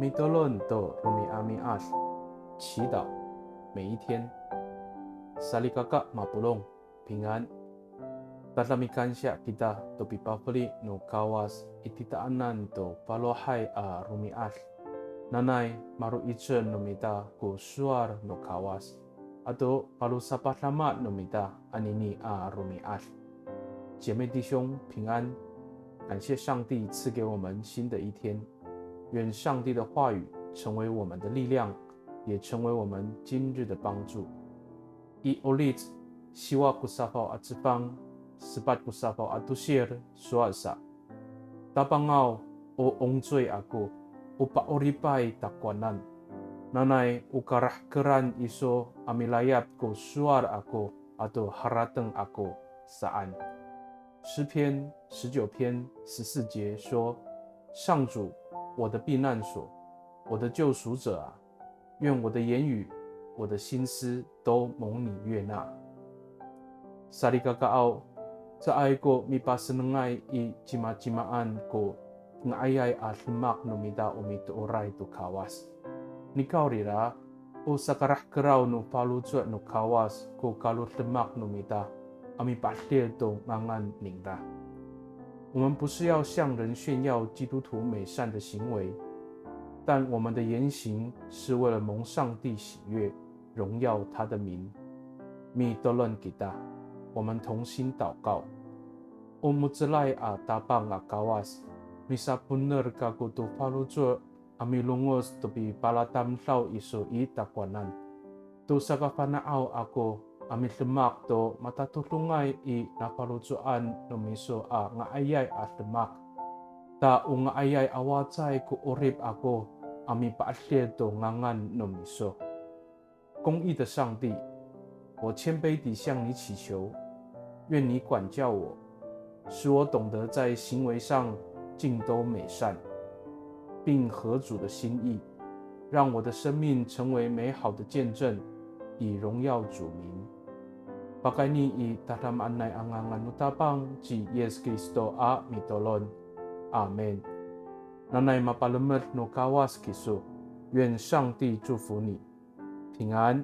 米多伦多罗米阿米阿斯，祈祷每一天。萨利嘎嘎马布隆平安。Tatamikan siya kita to pipapali no kawas ititaanan to palohay a rumias. Nanay maru ichen no mita ko suar no kawas. Ato palu sapatlama no mita anini a rumias. 姐妹弟兄平安，感谢上帝赐给我们新的一天。愿上帝的话语成为我们的力量，也成为我们今日的帮助。I ulit siwa kusapau atsipang sepat kusapau atusir suasa. Tapangau o ongzoy ako, upaoripay takwanan. Nanay ukarah keran iso amilayat ko suar ako ato harateng ako saan. 诗篇19篇14节说：上主，我的避难所，我的救赎者啊，愿我的言语，我的心思都蒙你悦纳。Sarigagaw sa ay ko mipasenengay I jima-jimaan ko ngayay at lemak no mida umito oray to kawas. Nikaw rira o sakarah keraw no palutsot no kawas ko kalut lemak no mida ami pastil to ngangan ningda. 我们不是要向人炫耀基督徒美善的行为，但我们的言行是为了蒙上帝喜悦，荣耀他的名。Mi tolong kita， 我们同心祷告。Umutzelay a tapang a kawas, misa puner kaku tu palujo ami lungos topi palatam tau iso I takwanan. Tu sakafanaaw ako ami lemak to matatulungay I napalujoan no miso a ngaayay a lemak. Ta u ngaayay awacay ku urip ako ami paasye to ngangan no miso. 公义的上帝，我谦卑地向你祈求，愿你管教我，使我懂得在行为上尽都美善，并合主的心意，让我的生命成为美好的见证，以荣耀主名。Pakai ni I dalam anay angangan utapang ji Yesus Kristo a mitolon. Amen. Nanay mapalamet no kawas kiso，愿上帝祝福你，平安。